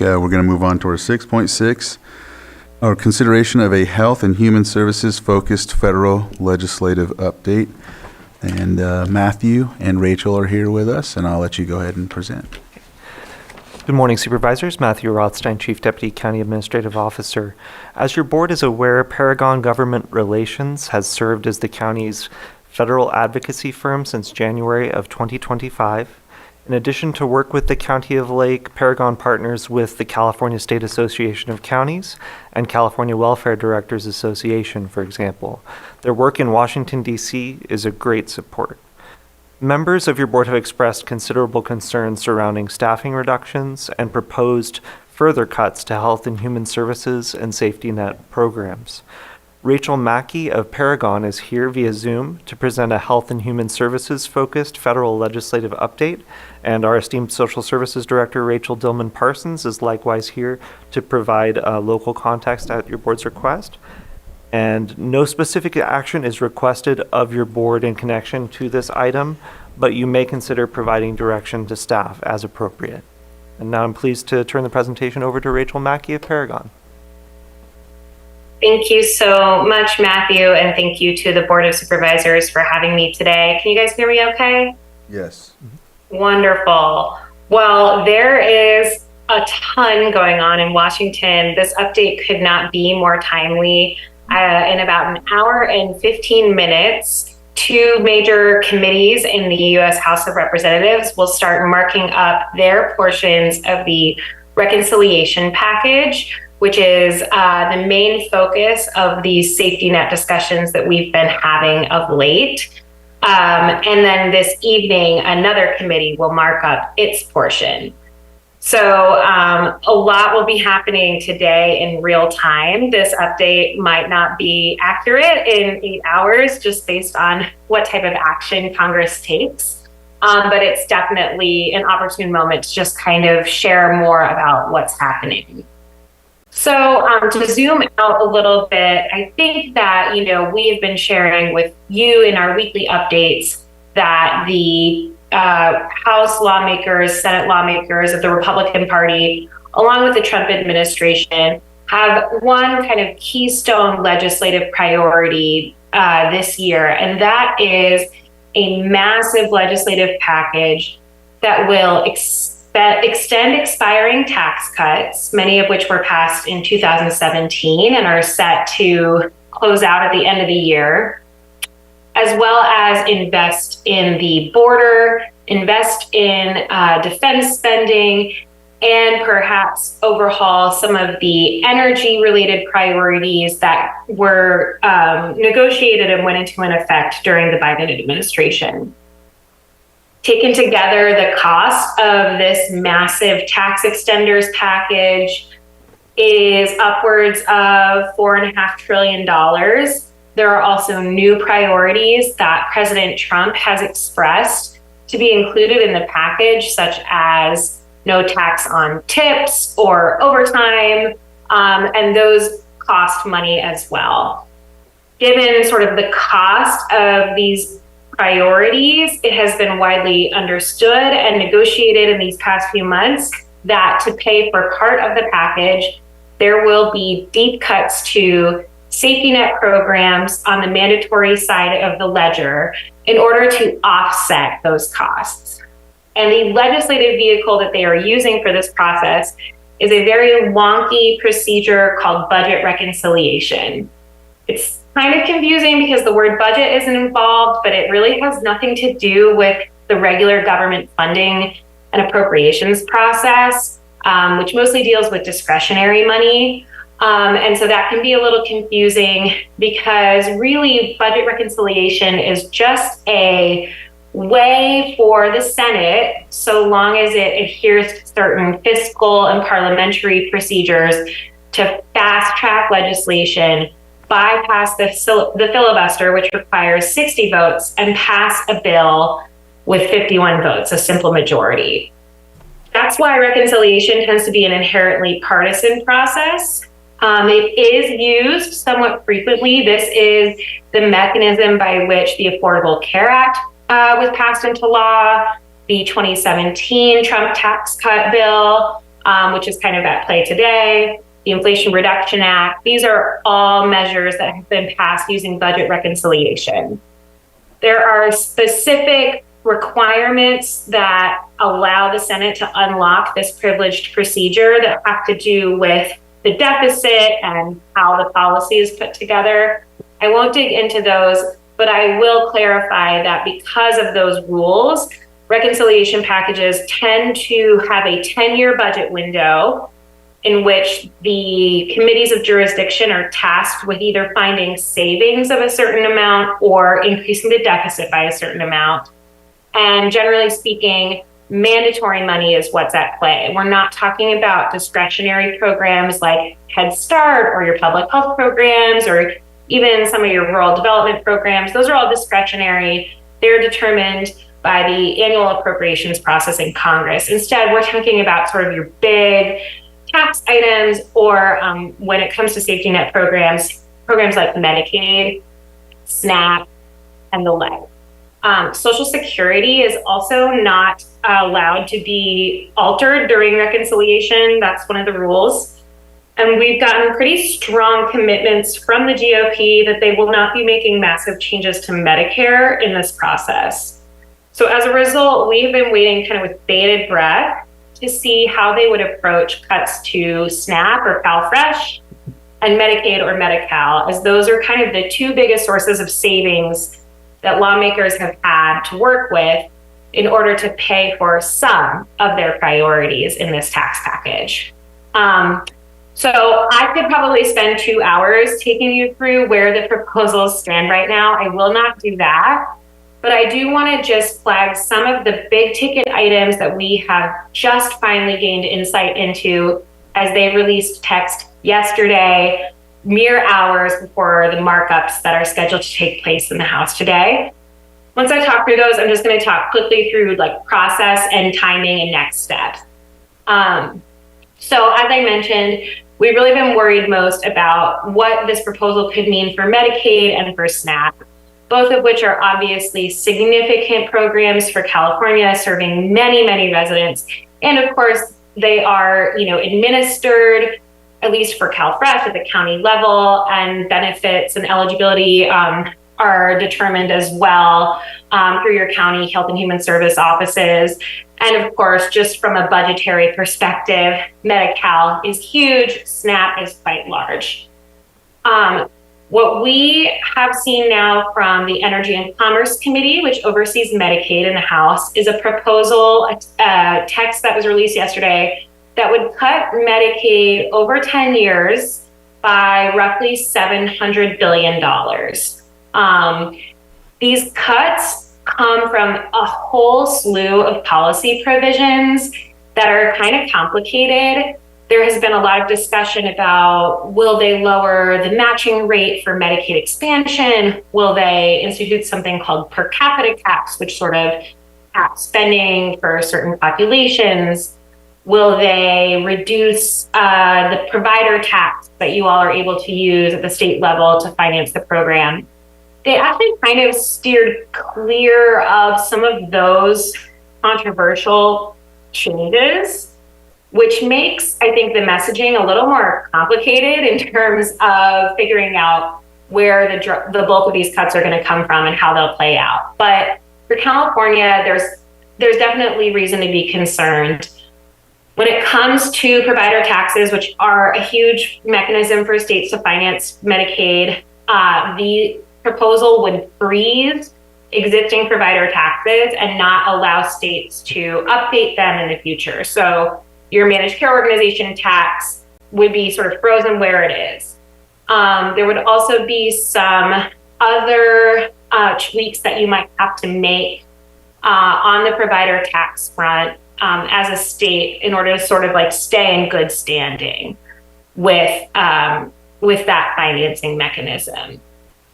we're going to move on to our 6.6, our consideration of a health and human services focused federal legislative update. And Matthew and Rachel are here with us, and I'll let you go ahead and present. Good morning, Supervisors. Matthew Rothstein, Chief Deputy County Administrative Officer. As your board is aware, Paragon Government Relations has served as the county's federal advocacy firm since January of 2025. In addition to work with the County of Lake, Paragon partners with the California State Association of Counties and California Welfare Directors Association, for example. Their work in Washington, D.C. is a great support. Members of your board have expressed considerable concerns surrounding staffing reductions and proposed further cuts to health and human services and safety net programs. Rachel Mackey of Paragon is here via Zoom to present a health and human services focused federal legislative update, and our esteemed social services director Rachel Dillman Parsons is likewise here to provide local context at your board's request. And no specific action is requested of your board in connection to this item, but you may consider providing direction to staff as appropriate. And now I'm pleased to turn the presentation over to Rachel Mackey of Paragon. Thank you so much, Matthew, and thank you to the Board of Supervisors for having me today. Can you guys hear me okay? Yes. Wonderful. Well, there is a ton going on in Washington. This update could not be more timely. In about an hour and 15 minutes, two major committees in the U.S. House of Representatives will start marking up their portions of the reconciliation package, which is the main focus of these safety net discussions that we've been having of late. And then this evening, another committee will mark up its portion. So a lot will be happening today in real time. This update might not be accurate in 8 hours just based on what type of action Congress takes. But it's definitely an opportune moment to just kind of share more about what's happening. So to zoom out a little bit, I think that, we have been sharing with you in our weekly updates that the House lawmakers, Senate lawmakers of the Republican Party, along with the Trump administration, have one kind of keystone legislative priority this year, and that is a massive legislative package that will extend expiring tax cuts, many of which were passed in 2017 and are set to close out at the end of the year, as well as invest in the border, invest in defense spending, and perhaps overhaul some of the energy-related priorities that were negotiated and went into effect during the Biden administration. Taken together, the cost of this massive tax extenders package is upwards of $4.5 trillion. There are also new priorities that President Trump has expressed to be included in the package, such as no tax on tips or overtime, and those cost money as well. Given sort of the cost of these priorities, it has been widely understood and negotiated in these past few months that to pay for part of the package, there will be deep cuts to safety net programs on the mandatory side of the ledger in order to offset those costs. And the legislative vehicle that they are using for this process is a very wonky procedure called budget reconciliation. It's kind of confusing because the word budget isn't involved, but it really has nothing to do with the regular government funding and appropriations process, which mostly deals with discretionary money. And so that can be a little confusing because really budget reconciliation is just a way for the Senate, so long as it adheres to certain fiscal and parliamentary procedures, to fast track legislation, bypass the filibuster, which requires 60 votes, and pass a bill with 51 votes, a simple majority. That's why reconciliation tends to be an inherently partisan process. It is used somewhat frequently. This is the mechanism by which the Affordable Care Act was passed into law, the 2017 Trump tax cut bill, which is kind of at play today, the Inflation Reduction Act. These are all measures that have been passed using budget reconciliation. There are specific requirements that allow the Senate to unlock this privileged procedure that have to do with the deficit and how the policy is put together. I won't dig into those, but I will clarify that because of those rules, reconciliation packages tend to have a 10-year budget window in which the committees of jurisdiction are tasked with either finding savings of a certain amount or increasing the deficit by a certain amount. And generally speaking, mandatory money is what's at play. We're not talking about discretionary programs like Head Start or your public health programs or even some of your rural development programs. Those are all discretionary. They're determined by the annual appropriations process in Congress. Instead, we're talking about sort of your big tax items, or when it comes to safety net programs like Medicaid, SNAP, and the like. Social Security is also not allowed to be altered during reconciliation. That's one of the rules. And we've gotten pretty strong commitments from the GOP that they will not be making massive changes to Medicare in this process. So as a result, we've been waiting kind of with bated breath to see how they would approach cuts to SNAP or CalFresh and Medicaid or Medi-Cal, as those are kind of the two biggest sources of savings that lawmakers have had to work with in order to pay for some of their priorities in this tax package. So I could probably spend 2 hours taking you through where the proposals stand right now. I will not do that. But I do want to just flag some of the big ticket items that we have just finally gained insight into as they released text yesterday, mere hours before the markups that are scheduled to take place in the House today. Once I talk through those, I'm just going to talk quickly through like process and timing and next steps. So as I mentioned, we've really been worried most about what this proposal could mean for Medicaid and for SNAP, both of which are obviously significant programs for California, serving many, many residents. And of course, they are, administered, at least for CalFresh, at the county level, and benefits and eligibility are determined as well through your county health and human service offices. And of course, just from a budgetary perspective, Medi-Cal is huge, SNAP is quite large. What we have seen now from the Energy and Commerce Committee, which oversees Medicaid in the House, is a proposal, a text that was released yesterday that would cut Medicaid over 10 years by roughly $700 billion. These cuts come from a whole slew of policy provisions that are kind of complicated. There has been a lot of discussion about, will they lower the matching rate for Medicaid expansion? Will they institute something called per capita caps, which sort of caps spending for certain populations? Will they reduce the provider tax that you all are able to use at the state level to finance the program? They actually kind of steered clear of some of those controversial changes, which makes, I think, the messaging a little more complicated in terms of figuring out where the bulk of these cuts are going to come from and how they'll play out. But for California, there's definitely reason to be concerned. When it comes to provider taxes, which are a huge mechanism for states to finance Medicaid, the proposal would freeze existing provider taxes and not allow states to update them in the future. So your managed care organization tax would be sort of frozen where it is. There would also be some other tweaks that you might have to make on the provider tax front as a state in order to sort of like stay in good standing with that financing mechanism.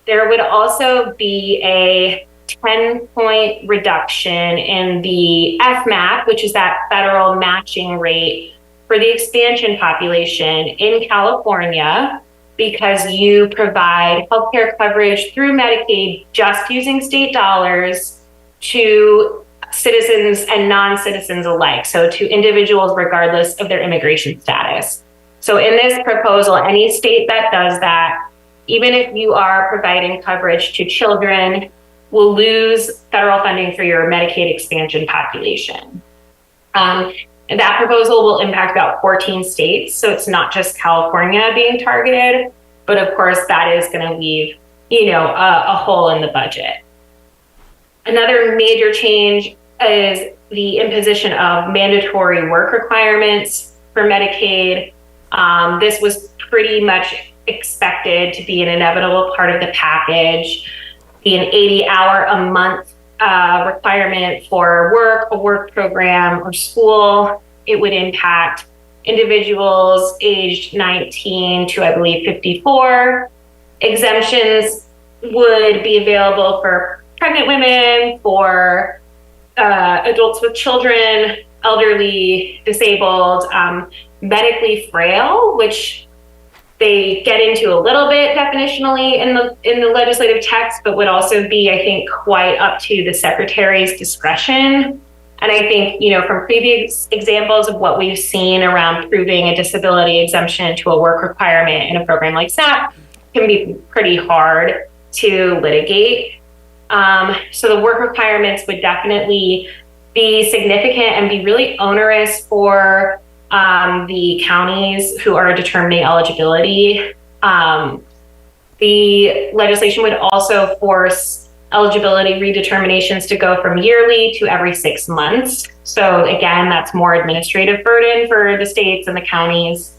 There would also be a 10-point reduction in the FMAP, which is that federal matching rate for the expansion population in California, because you provide healthcare coverage through Medicaid just using state dollars to citizens and non-citizens alike, so to individuals regardless of their immigration status. So in this proposal, any state that does that, even if you are providing coverage to children, will lose federal funding for your Medicaid expansion population. And that proposal will impact about 14 states, so it's not just California being targeted, but of course that is going to leave, a hole in the budget. Another major change is the imposition of mandatory work requirements for Medicaid. This was pretty much expected to be an inevitable part of the package. Be an 80-hour-a-month requirement for work, a work program, or school. It would impact individuals aged 19 to, I believe, 54. Exemptions would be available for pregnant women, for adults with children, elderly, disabled, medically frail, which they get into a little bit definitionally in the legislative text, but would also be, I think, quite up to the secretary's discretion. And I think, from previous examples of what we've seen around proving a disability exemption to a work requirement in a program like SNAP can be pretty hard to litigate. So the work requirements would definitely be significant and be really onerous for the counties who are determining eligibility. The legislation would also force eligibility redeterminations to go from yearly to every 6 months. So again, that's more administrative burden for the states and the counties.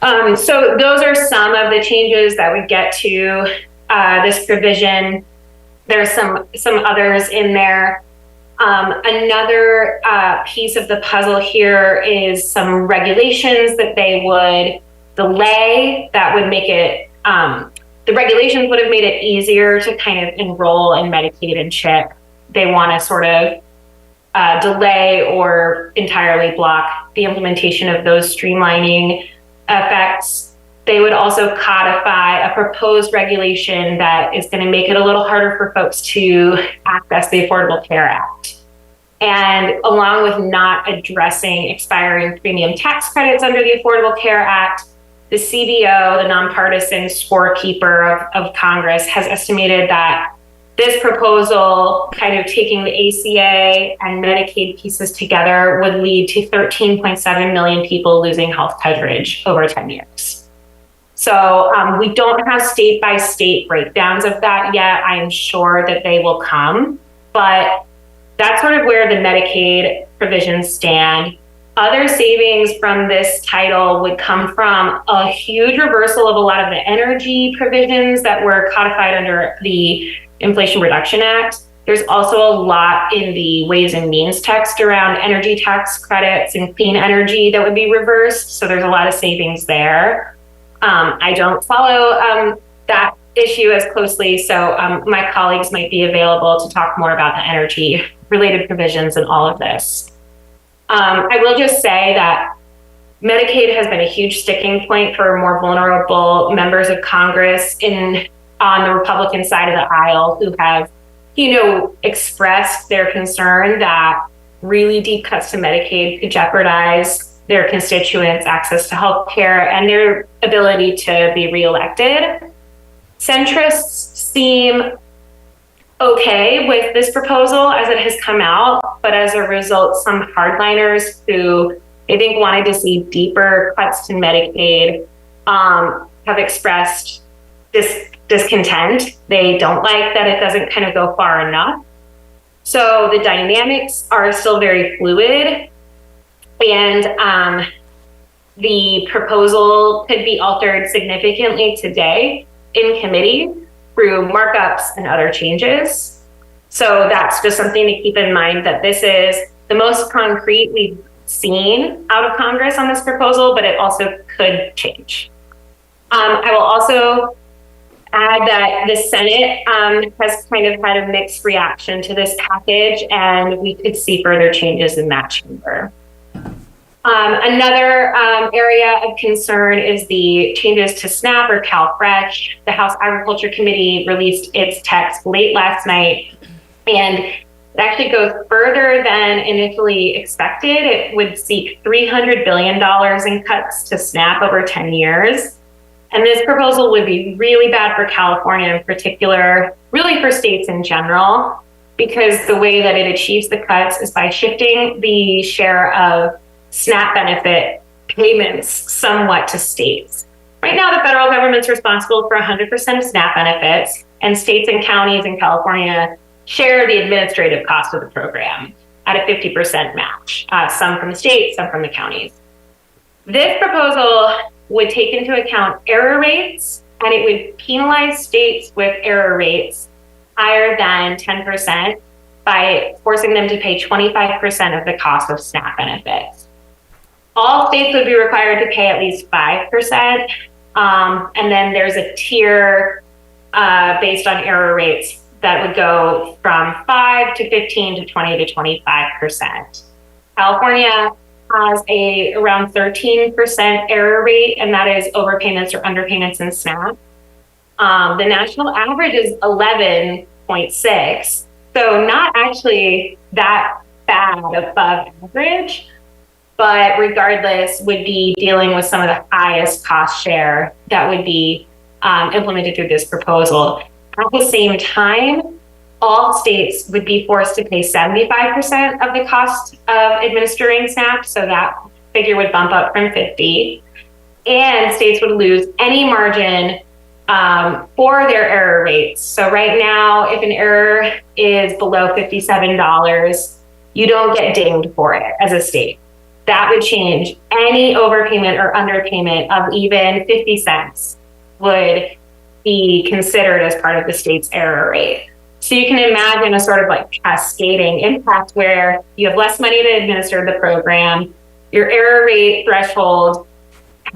So those are some of the changes that would get to this provision. There's some others in there. Another piece of the puzzle here is some regulations that they would delay that would make it, the regulations would have made it easier to kind of enroll in Medicaid and CHIP. They want to sort of delay or entirely block the implementation of those streamlining effects. They would also codify a proposed regulation that is going to make it a little harder for folks to access the Affordable Care Act. And along with not addressing expiring premium tax credits under the Affordable Care Act, the CBO, the nonpartisan scorekeeper of Congress, has estimated that this proposal, kind of taking the ACA and Medicaid pieces together, would lead to 13.7 million people losing health coverage over 10 years. So we don't have state by state breakdowns of that yet. I am sure that they will come, but that's sort of where the Medicaid provisions stand. Other savings from this title would come from a huge reversal of a lot of the energy provisions that were codified under the Inflation Reduction Act. There's also a lot in the Ways and Means text around energy tax credits and clean energy that would be reversed. So there's a lot of savings there. I don't follow that issue as closely, so my colleagues might be available to talk more about the energy related provisions and all of this. I will just say that Medicaid has been a huge sticking point for more vulnerable members of Congress on the Republican side of the aisle who have, expressed their concern that really deep cuts to Medicaid could jeopardize their constituents' access to health care and their ability to be reelected. Centrists seem okay with this proposal as it has come out, but as a result, some hardliners who I think wanted to see deeper cuts to Medicaid have expressed discontent. They don't like that it doesn't kind of go far enough. So the dynamics are still very fluid, and the proposal could be altered significantly today in committee through markups and other changes. So that's just something to keep in mind, that this is the most concrete we've seen out of Congress on this proposal, but it also could change. I will also add that the Senate has kind of had a mixed reaction to this package, and we could see further changes in that chamber. Another area of concern is the changes to SNAP or CalFresh. The House Agriculture Committee released its text late last night, and It actually goes further than initially expected. It would seek $300 billion in cuts to SNAP over 10 years. And this proposal would be really bad for California in particular, really for states in general, because the way that it achieves the cuts is by shifting the share of SNAP benefit payments somewhat to states. Right now, the federal government's responsible for 100% of SNAP benefits, and states and counties in California share the administrative cost of the program at a 50% match, some from the states, some from the counties. This proposal would take into account error rates, and it would penalize states with error rates higher than 10% by forcing them to pay 25% of the cost of SNAP benefits. All states would be required to pay at least 5%, and then there's a tier based on error rates that would go from 5 to 15 to 20 to 25%. California has a around 13% error rate, and that is overpayments or underpayments in SNAP. The national average is 11.6, so not actually that bad above average, but regardless would be dealing with some of the highest cost share that would be implemented through this proposal. At the same time, all states would be forced to pay 75% of the cost of administering SNAP, so that figure would bump up from 50, and states would lose any margin for their error rates. So right now, if an error is below $57, you don't get dinged for it as a state. That would change. Any overpayment or underpayment of even 50 cents would be considered as part of the state's error rate. So you can imagine a sort of like cascading impact where you have less money to administer the program, your error rate threshold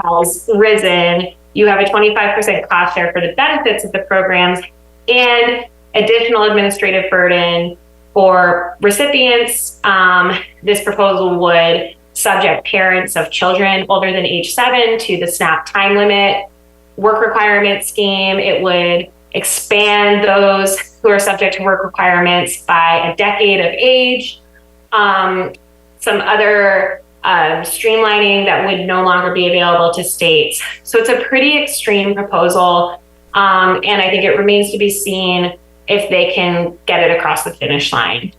has risen, you have a 25% cost share for the benefits of the programs, and additional administrative burden for recipients. This proposal would subject parents of children older than age 7 to the SNAP time limit work requirement scheme. It would expand those who are subject to work requirements by a decade of age. Some other streamlining that would no longer be available to states. So it's a pretty extreme proposal, and I think it remains to be seen if they can get it across the finish line.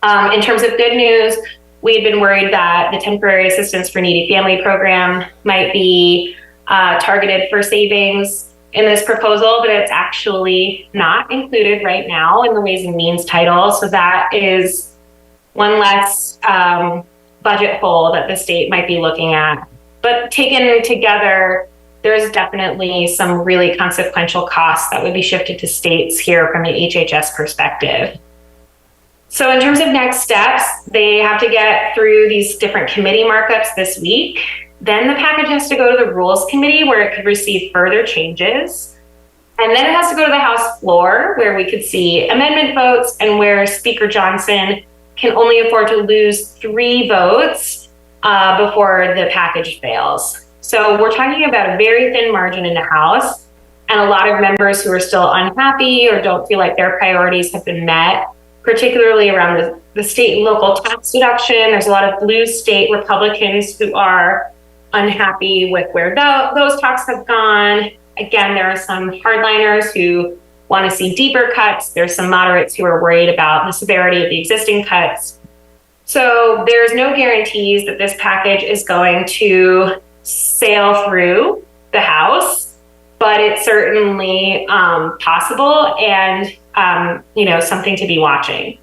In terms of good news, we've been worried that the Temporary Assistance for Needy Family program might be targeted for savings in this proposal, but it's actually not included right now in the Ways and Means title. So that is one less budget hole that the state might be looking at. But taken together, there's definitely some really consequential costs that would be shifted to states here from the HHS perspective. So in terms of next steps, they have to get through these different committee markups this week. Then the package has to go to the Rules Committee where it could receive further changes. And then it has to go to the House floor where we could see amendment votes and where Speaker Johnson can only afford to lose 3 votes before the package fails. So we're talking about a very thin margin in the House and a lot of members who are still unhappy or don't feel like their priorities have been met, particularly around the state and local tax deduction. There's a lot of blue state Republicans who are unhappy with where those talks have gone. Again, there are some hardliners who want to see deeper cuts. There's some moderates who are worried about the severity of the existing cuts. So there's no guarantees that this package is going to sail through the House, but it's certainly possible and something to be watching.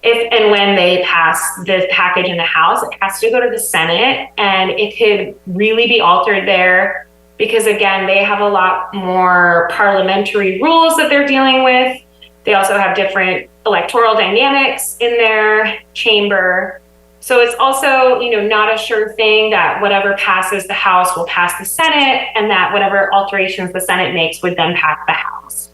If and when they pass this package in the House, it has to go to the Senate, and it could really be altered there because, again, they have a lot more parliamentary rules that they're dealing with. They also have different electoral dynamics in their chamber. So it's also, not a sure thing that whatever passes the House will pass the Senate, and that whatever alterations the Senate makes would then pass the House.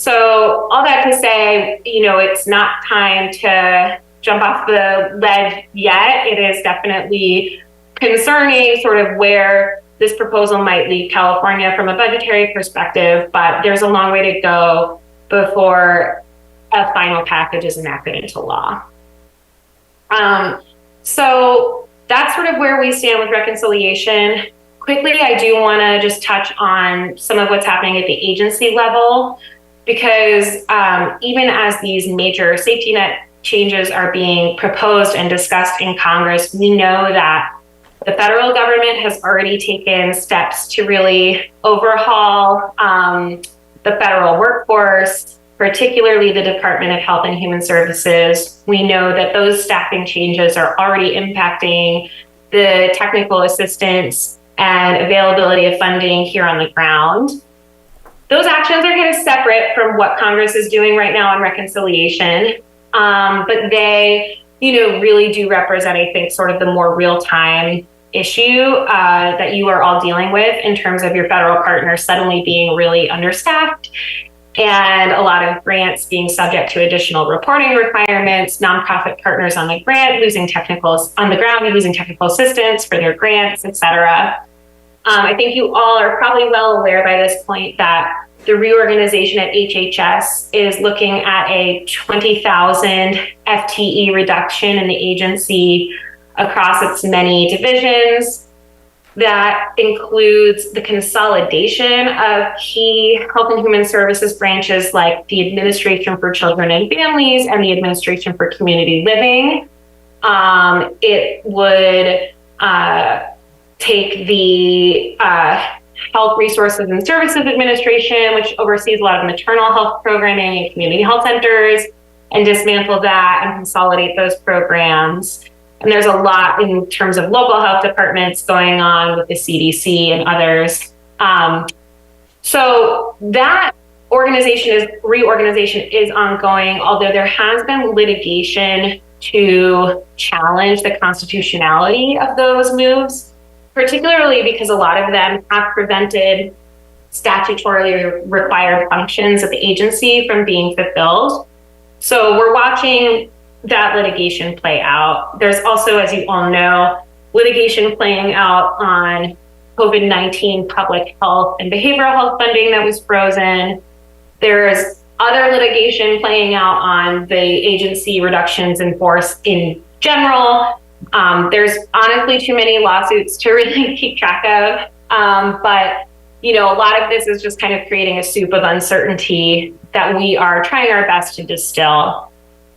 So all that to say, it's not time to jump off the ledge yet. It is definitely concerning sort of where this proposal might leave California from a budgetary perspective, but there's a long way to go before a final package is enacted into law. So that's sort of where we stand with reconciliation. Quickly, I do want to just touch on some of what's happening at the agency level, because even as these major safety net changes are being proposed and discussed in Congress, we know that the federal government has already taken steps to really overhaul the federal workforce, particularly the Department of Health and Human Services. We know that those staffing changes are already impacting the technical assistance and availability of funding here on the ground. Those actions are kind of separate from what Congress is doing right now on reconciliation, but they, really do represent, I think, sort of the more real-time issue that you are all dealing with in terms of your federal partners suddenly being really understaffed, and a lot of grants being subject to additional reporting requirements, nonprofit partners on the ground losing technical assistance for their grants, et cetera. I think you all are probably well aware by this point that the reorganization at HHS is looking at a 20,000 FTE reduction in the agency across its many divisions. That includes the consolidation of key health and human services branches like the Administration for Children and Families and the Administration for Community Living. It would take the Health Resources and Services Administration, which oversees a lot of maternal health programming and community health centers, and dismantle that and consolidate those programs. And there's a lot in terms of local health departments going on with the CDC and others. So that reorganization is ongoing, although there has been litigation to challenge the constitutionality of those moves, particularly because a lot of them have prevented statutorily required functions of the agency from being fulfilled. So we're watching that litigation play out. There's also, as you all know, litigation playing out on COVID-19 public health and behavioral health funding that was frozen. There's other litigation playing out on the agency reductions in force in general. There's honestly too many lawsuits to really keep track of. But a lot of this is just kind of creating a soup of uncertainty that we are trying our best to distill.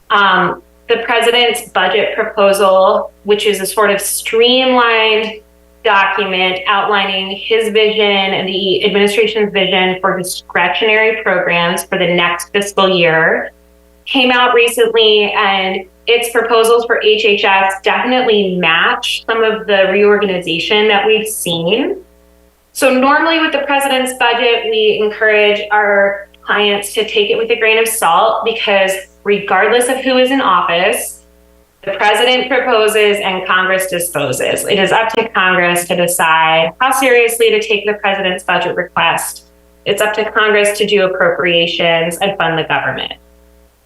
The president's budget proposal, which is a sort of streamlined document outlining his vision and the administration's vision for discretionary programs for the next fiscal year, came out recently, and its proposals for HHS definitely match some of the reorganization that we've seen. So normally with the president's budget, we encourage our clients to take it with a grain of salt, because regardless of who is in office, the president proposes and Congress disposes. It is up to Congress to decide how seriously to take the president's budget request. It's up to Congress to do appropriations and fund the government.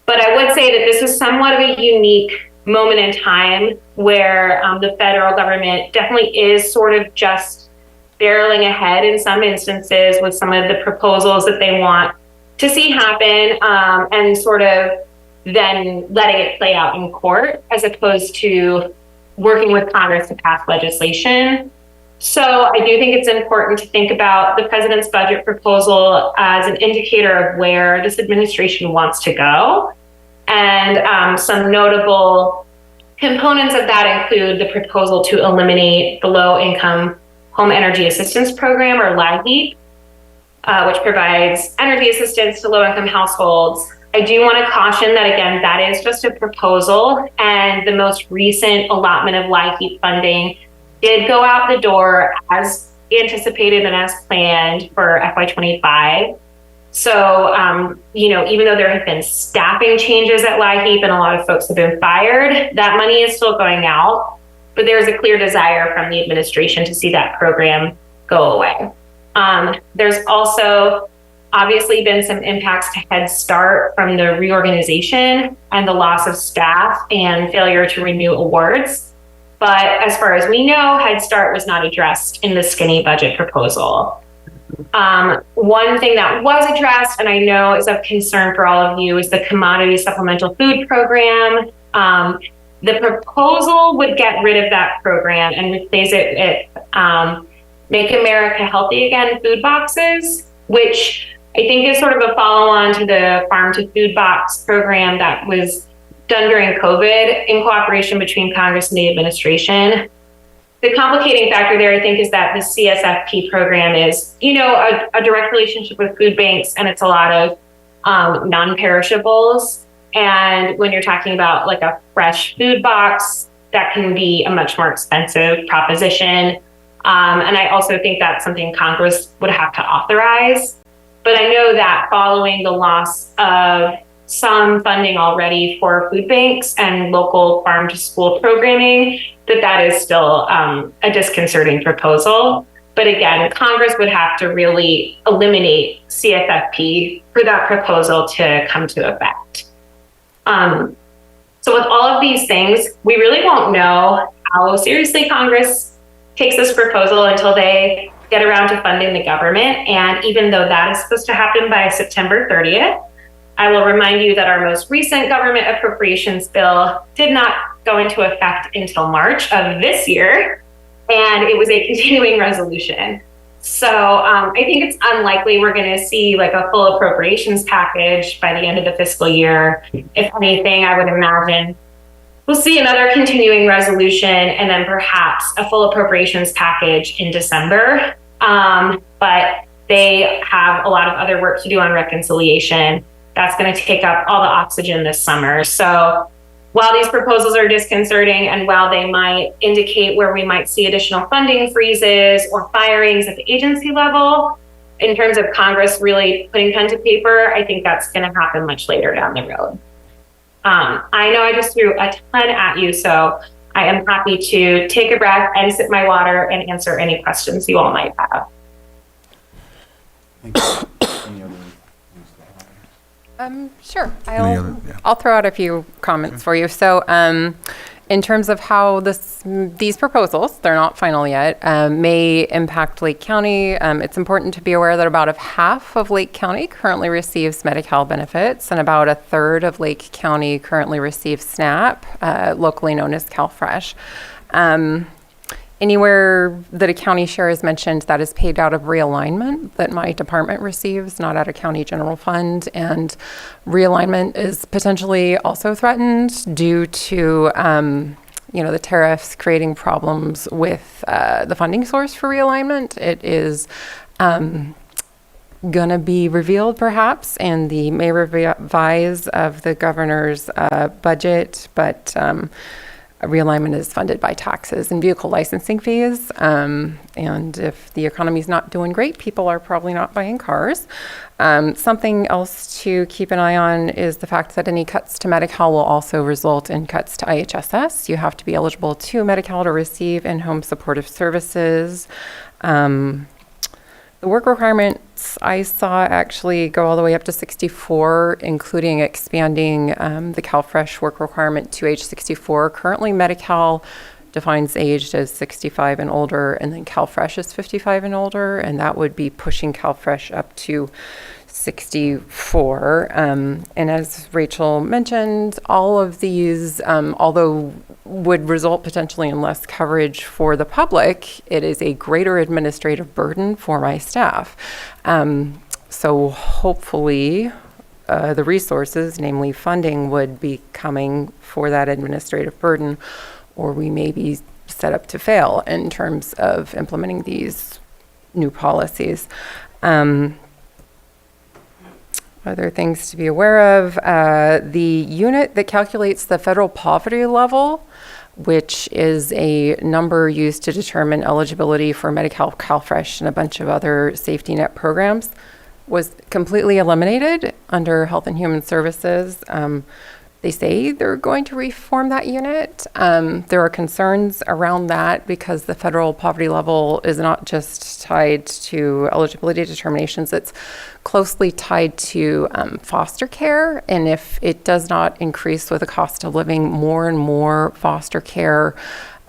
But I would say that this is somewhat of a unique moment in time where the federal government definitely is sort of just barreling ahead in some instances with some of the proposals that they want to see happen, and sort of then letting it play out in court as opposed to working with Congress to pass legislation. So I do think it's important to think about the president's budget proposal as an indicator of where this administration wants to go. And some notable components of that include the proposal to eliminate the Low-Income Home Energy Assistance Program, or LIHEAP, which provides energy assistance to low-income households. I do want to caution that, again, that is just a proposal, and the most recent allotment of LIHEAP funding did go out the door as anticipated and as planned for FY25. So, even though there have been staffing changes at LIHEAP and a lot of folks have been fired, that money is still going out, but there's a clear desire from the administration to see that program go away. There's also obviously been some impacts to Head Start from the reorganization and the loss of staff and failure to renew awards. But as far as we know, Head Start was not addressed in the skinny budget proposal. One thing that was addressed, and I know is of concern for all of you, is the commodity supplemental food program. The proposal would get rid of that program and replace it with Make America Healthy Again food boxes, which I think is sort of a follow-on to the Farm to Food Box program that was done during COVID in cooperation between Congress and the administration. The complicating factor there, I think, is that the CSFP program is, a direct relationship with food banks, and it's a lot of non-perishables. And when you're talking about like a fresh food box, that can be a much more expensive proposition. And I also think that's something Congress would have to authorize. But I know that following the loss of some funding already for food banks and local farm to school programming, that is still a disconcerting proposal. But again, Congress would have to really eliminate CFFP for that proposal to come to effect. So with all of these things, we really won't know how seriously Congress takes this proposal until they get around to funding the government. And even though that is supposed to happen by September 30th, I will remind you that our most recent government appropriations bill did not go into effect until March of this year, and it was a continuing resolution. So I think it's unlikely we're going to see like a full appropriations package by the end of the fiscal year. If anything, I would imagine we'll see another continuing resolution and then perhaps a full appropriations package in December. But they have a lot of other work to do on reconciliation. That's going to take up all the oxygen this summer. So while these proposals are disconcerting and while they might indicate where we might see additional funding freezes or firings at the agency level, in terms of Congress really putting pen to paper, I think that's going to happen much later down the road. I know I just threw a ton at you, so I am happy to take a breath and sip my water and answer any questions you all might have. Thank you. Any other things to add? Sure. Yeah. I'll throw out a few comments for you. So, in terms of how these proposals, they're not final yet, may impact Lake County, it's important to be aware that about half of Lake County currently receives Medi-Cal benefits, and about a third of Lake County currently receives SNAP, locally known as CalFresh. Anywhere that a county share is mentioned, that is paid out of realignment that my department receives, not out of county general fund. And realignment is potentially also threatened due to, the tariffs creating problems with the funding source for realignment. It is going to be revealed perhaps in the May revise of the governor's budget, but realignment is funded by taxes and vehicle licensing fees. And if the economy is not doing great, people are probably not buying cars. Something else to keep an eye on is the fact that any cuts to Medi-Cal will also result in cuts to IHSS. You have to be eligible to Medi-Cal to receive in-home supportive services. The work requirements I saw actually go all the way up to 64, including expanding the CalFresh work requirement to age 64. Currently, Medi-Cal defines aged as 65 and older, and then CalFresh is 55 and older, and that would be pushing CalFresh up to 64. And as Rachel mentioned, all of these, although would result potentially in less coverage for the public, it is a greater administrative burden for my staff. So hopefully the resources, namely funding, would be coming for that administrative burden, or we may be set up to fail in terms of implementing these new policies. Other things to be aware of, the unit that calculates the federal poverty level, which is a number used to determine eligibility for Medi-Cal, CalFresh, and a bunch of other safety net programs, was completely eliminated under Health and Human Services. They say they're going to reform that unit. There are concerns around that because the federal poverty level is not just tied to eligibility determinations, it's closely tied to foster care. And if it does not increase with the cost of living, more and more foster care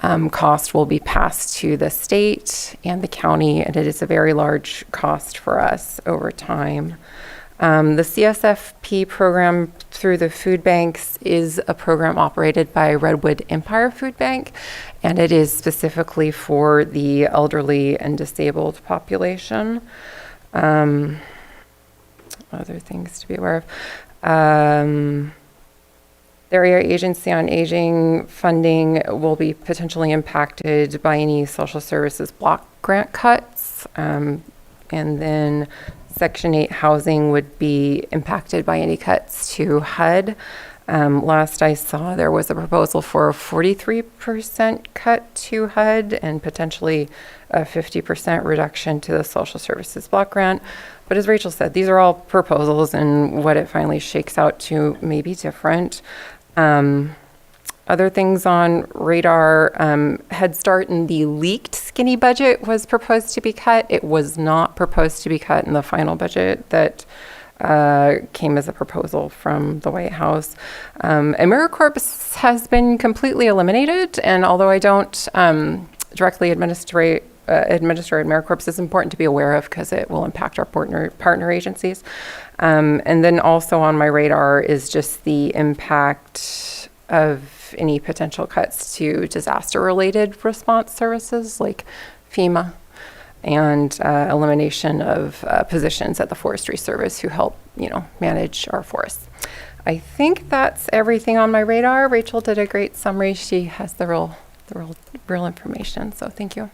cost will be passed to the state and the county, and it is a very large cost for us over time. The CSFP program through the food banks is a program operated by Redwood Empire Food Bank, and it is specifically for the elderly and disabled population. Other things to be aware of. The Area Agency on Aging funding will be potentially impacted by any social services block grant cuts. And then Section 8 housing would be impacted by any cuts to HUD. Last I saw, there was a proposal for a 43% cut to HUD and potentially a 50% reduction to the social services block grant. But as Rachel said, these are all proposals, and what it finally shakes out to may be different. Other things on radar, Head Start in the leaked skinny budget was proposed to be cut. It was not proposed to be cut in the final budget that came as a proposal from the White House. AmeriCorps has been completely eliminated, and although I don't directly administer AmeriCorps, is important to be aware of because it will impact our partner agencies. And then also on my radar is just the impact of any potential cuts to disaster-related response services like FEMA, and elimination of positions at the Forestry Service who help, manage our forests. I think that's everything on my radar. Rachel did a great summary. She has the real information. So thank you.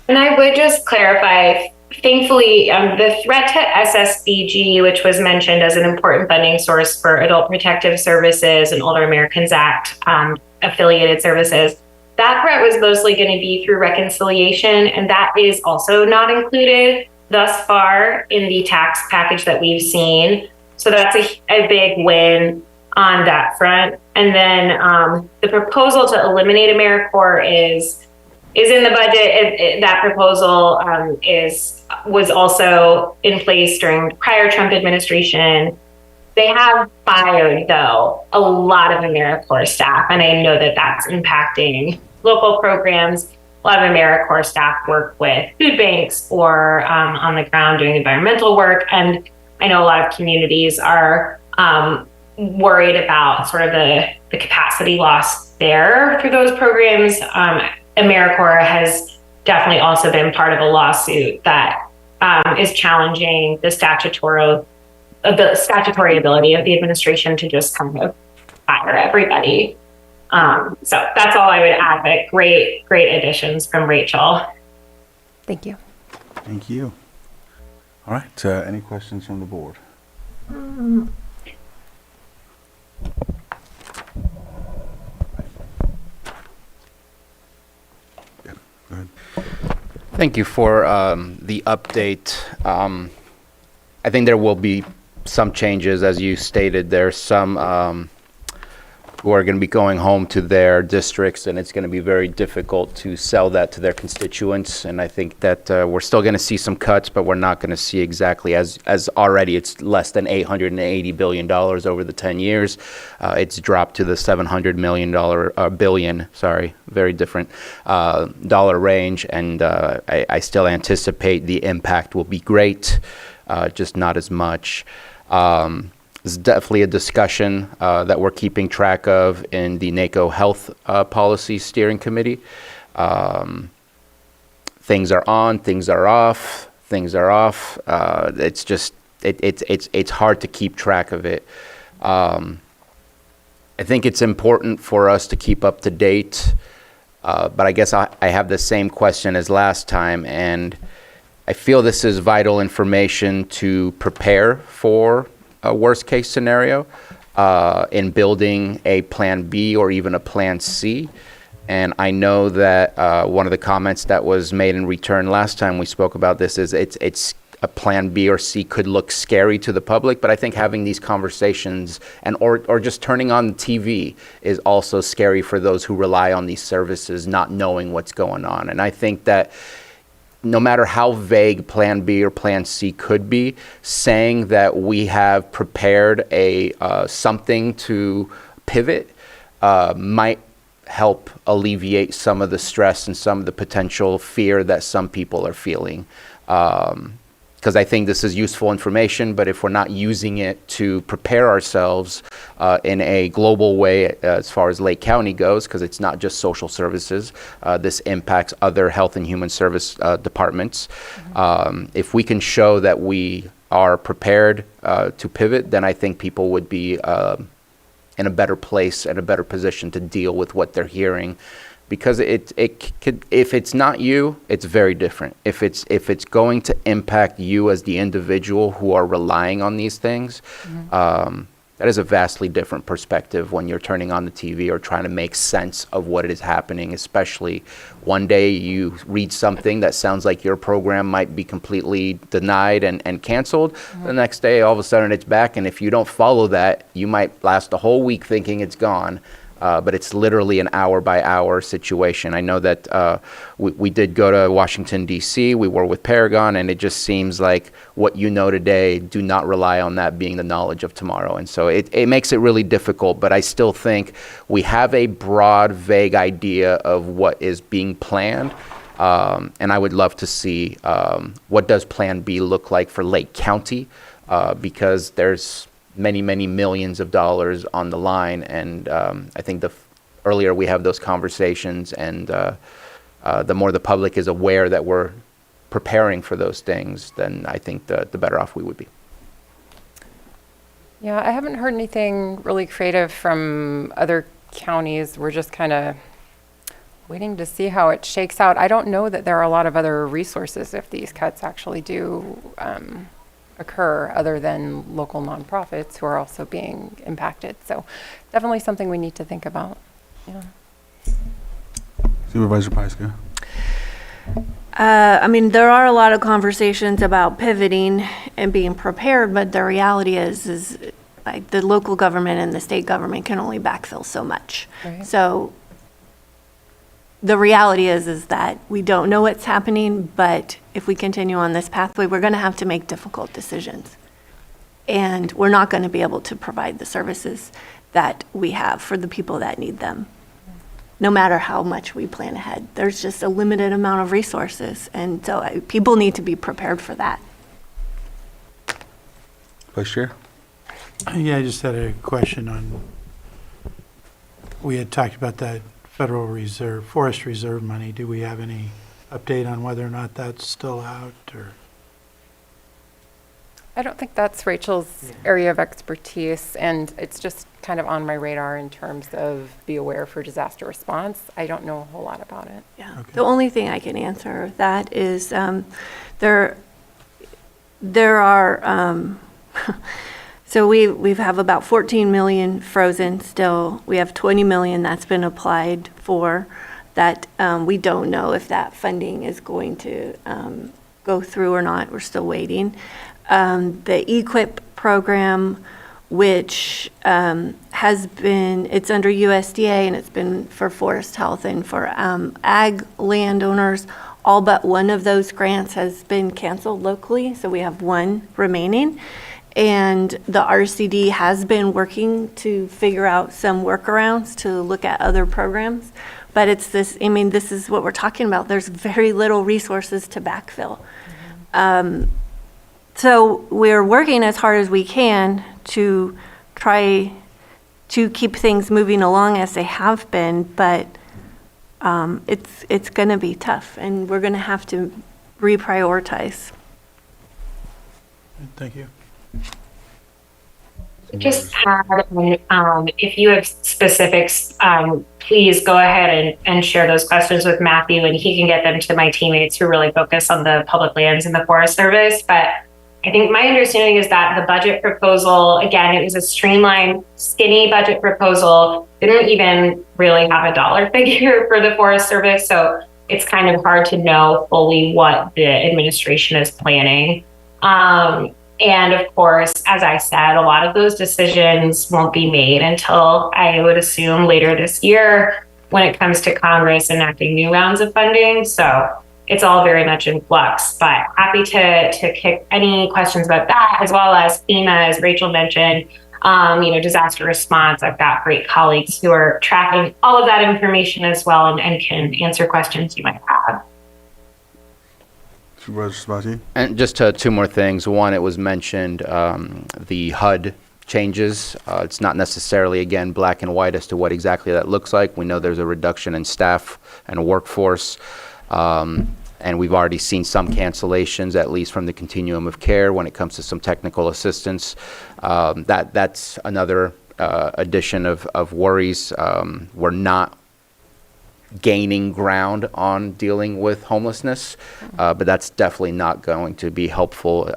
And I would just clarify, thankfully, the threat to SSBG, which was mentioned as an important funding source for Adult Protective Services and Older Americans Act affiliated services, that threat was mostly going to be through reconciliation, and that is also not included thus far in the tax package that we've seen. So that's a big win on that front. And then the proposal to eliminate AmeriCorps is in the budget. That proposal was also in place during the prior Trump administration. They have fired, though, a lot of AmeriCorps staff, and I know that that's impacting local programs. A lot of AmeriCorps staff work with food banks or on the ground doing environmental work, and I know a lot of communities are worried about sort of the capacity loss there through those programs. AmeriCorps has definitely also been part of a lawsuit that is challenging the statutory ability of the administration to just kind of fire everybody. So that's all I would add, but great additions from Rachel. Thank you. Thank you. All right, any questions from the board? Yeah, go ahead. Thank you for the update. I think there will be some changes, as you stated. There's some who are going to be going home to their districts, and it's going to be very difficult to sell that to their constituents. And I think that we're still going to see some cuts, but we're not going to see exactly as already it's less than $880 billion over the 10 years. It's dropped to the $700 billion, very different dollar range. And I still anticipate the impact will be great, just not as much. This is definitely a discussion that we're keeping track of in the NACO Health Policy Steering Committee. Things are on, things are off, things are off. It's just, it's hard to keep track of it. I think it's important for us to keep up to date, but I guess I have the same question as last time, and I feel this is vital information to prepare for a worst case scenario in building a plan B or even a plan C. And I know that one of the comments that was made in return last time we spoke about this is it's a plan B or C could look scary to the public, but I think having these conversations or just turning on the TV is also scary for those who rely on these services, not knowing what's going on. And I think that no matter how vague Plan B or Plan C could be, saying that we have prepared something to pivot might help alleviate some of the stress and some of the potential fear that some people are feeling. Because I think this is useful information, but if we're not using it to prepare ourselves in a global way as far as Lake County goes, because it's not just social services, this impacts other health and human service departments. If we can show that we are prepared to pivot, then I think people would be in a better place and a better position to deal with what they're hearing. Because it could, if it's not you, it's very different. If it's going to impact you as the individual who are relying on these things, that is a vastly different perspective when you're turning on the TV or trying to make sense of what is happening. Especially one day you read something that sounds like your program might be completely denied and canceled. The next day, all of a sudden, it's back, and if you don't follow that, you might last a whole week thinking it's gone. But it's literally an hour-by-hour situation. I know that we did go to Washington, D.C. We were with Paragon, and it just seems like what you know today, do not rely on that being the knowledge of tomorrow. And so it makes it really difficult, but I still think we have a broad, vague idea of what is being planned. And I would love to see what does Plan B look like for Lake County, because there's many millions of dollars on the line, and I think the earlier we have those conversations, and the more the public is aware that we're preparing for those things, then I think the better off we would be. Yeah, I haven't heard anything really creative from other counties. We're just kind of waiting to see how it shakes out. I don't know that there are a lot of other resources if these cuts actually do occur, other than local nonprofits who are also being impacted. So definitely something we need to think about. Yeah. Supervisor Pyska. I mean, there are a lot of conversations about pivoting and being prepared, but the reality is like the local government and the state government can only backfill so much. Right. So the reality is that we don't know what's happening, but if we continue on this pathway, we're going to have to make difficult decisions. And we're not going to be able to provide the services that we have for the people that need them, no matter how much we plan ahead. There's just a limited amount of resources, and so people need to be prepared for that. Vice Chair. Yeah, I just had a question on, we had talked about that Federal Reserve, Forest Reserve money. Do we have any update on whether or not that's still out, or? I don't think that's Rachel's area of expertise, and it's just kind of on my radar in terms of be aware for disaster response. I don't know a whole lot about it. Yeah. Okay. The only thing I can answer that is there are so we have about 14 million frozen still. We have 20 million that's been applied for that we don't know if that funding is going to go through or not. We're still waiting. The EQIP program, which has been, it's under USDA, and it's been for forest health and for ag landowners. All but one of those grants has been canceled locally, so we have one remaining. And the RCD has been working to figure out some workarounds to look at other programs. But it's this, I mean, this is what we're talking about. There's very little resources to backfill. So we're working as hard as we can to try to keep things moving along as they have been, but it's going to be tough, and we're going to have to reprioritize. Thank you. Just add, if you have specifics, please go ahead and share those questions with Matthew, and he can get them to my teammates who really focus on the public lands and the Forest Service. But I think my understanding is that the budget proposal, again, it was a streamlined, skinny budget proposal, didn't even really have a dollar figure for the Forest Service. So it's kind of hard to know fully what the administration is planning. And of course, as I said, a lot of those decisions won't be made until, I would assume, later this year when it comes to Congress enacting new rounds of funding. So it's all very much in flux, but happy to kick any questions about that, as well as FEMA, as Rachel mentioned. disaster response. I've got great colleagues who are tracking all of that information as well and can answer questions you might have. Supervisor Sabatier? And just two more things. One, it was mentioned the HUD changes. It's not necessarily, again, black and white as to what exactly that looks like. We know there's a reduction in staff and workforce, and we've already seen some cancellations, at least from the continuum of care when it comes to some technical assistance. That's another addition of worries. We're not gaining ground on dealing with homelessness, but that's definitely not going to be helpful.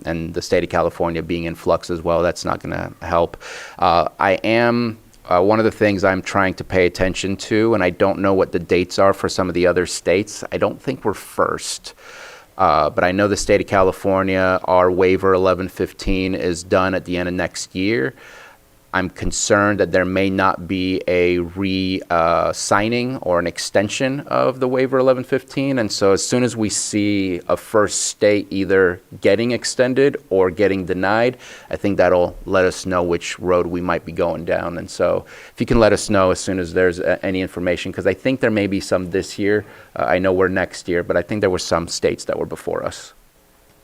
And the state of California being in flux as well, that's not going to help. One of the things I'm trying to pay attention to, and I don't know what the dates are for some of the other states. I don't think we're first. But I know the state of California, our waiver 1115 is done at the end of next year. I'm concerned that there may not be a re-signing or an extension of the waiver 1115. And so as soon as we see a first state either getting extended or getting denied, I think that'll let us know which road we might be going down. And so if you can let us know as soon as there's any information, because I think there may be some this year. I know we're next year, but I think there were some states that were before us.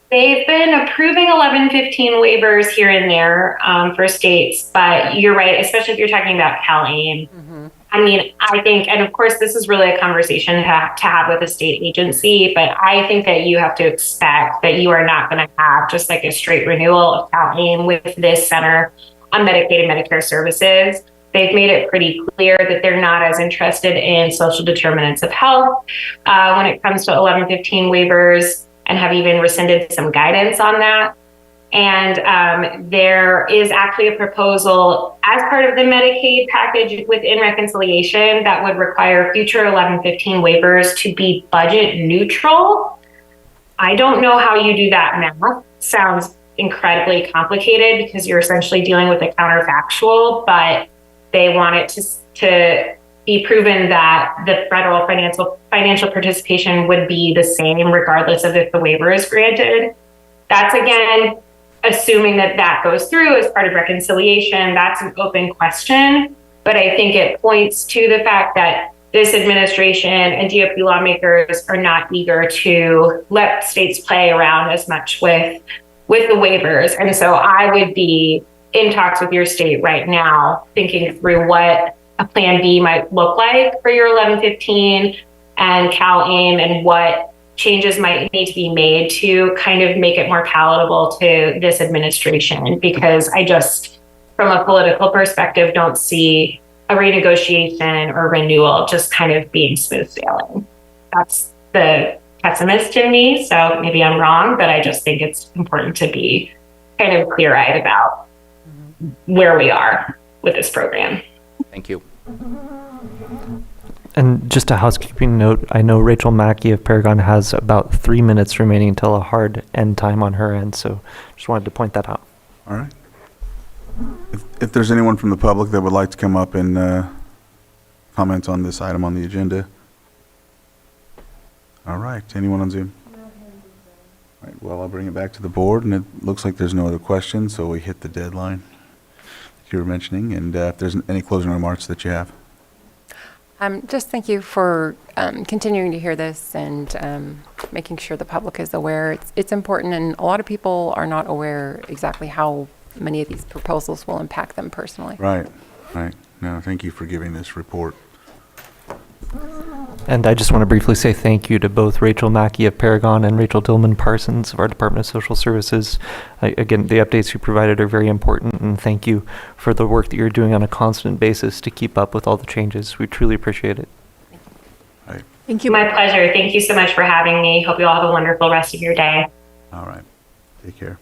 They've been approving 1115 waivers here and there for states, but you're right, especially if you're talking about CalAIM. I mean, I think, and of course, this is really a conversation to have with a state agency, but I think that you have to expect that you are not going to have just like a straight renewal of CalAIM with this Center on Medicaid and Medicare Services. They've made it pretty clear that they're not as interested in social determinants of health when it comes to 1115 waivers, and have even rescinded some guidance on that. And there is actually a proposal as part of the Medicaid package within reconciliation that would require future 1115 waivers to be budget neutral. I don't know how you do that math. Sounds incredibly complicated because you're essentially dealing with a counterfactual, but they want it to be proven that the federal financial participation would be the same regardless of if the waiver is granted. That's, again, assuming that that goes through as part of reconciliation. That's an open question, but I think it points to the fact that this administration and DOP lawmakers are not eager to let states play around as much with the waivers. And so I would be in talks with your state right now, thinking through what a plan B might look like for your 1115 and CalAIM, and what changes might need to be made to kind of make it more palatable to this administration, because I just, from a political perspective, don't see a renegotiation or renewal just kind of being smooth sailing. That's the pessimist in me, so maybe I'm wrong, but I just think it's important to be kind of clear-eyed about where we are with this program. Thank you. And just a housekeeping note, I know Rachel Mackey of Paragon has about 3 minutes remaining until a hard end time on her end, so just wanted to point that out. All right. If there's anyone from the public that would like to come up and comment on this item on the agenda. All right, anyone on Zoom? All right, well, I'll bring it back to the board, and it looks like there's no other questions, so we hit the deadline you were mentioning, and if there's any closing remarks that you have. Just thank you for continuing to hear this and making sure the public is aware. It's important, and a lot of people are not aware exactly how many of these proposals will impact them personally. Right. No, thank you for giving this report. And I just want to briefly say thank you to both Rachel Mackey of Paragon and Rachel Dillman Parsons of our Department of Social Services. Again, the updates you provided are very important, and thank you for the work that you're doing on a constant basis to keep up with all the changes. We truly appreciate it. Right. Thank you. My pleasure. Thank you so much for having me. Hope you all have a wonderful rest of your day. All right. Take care.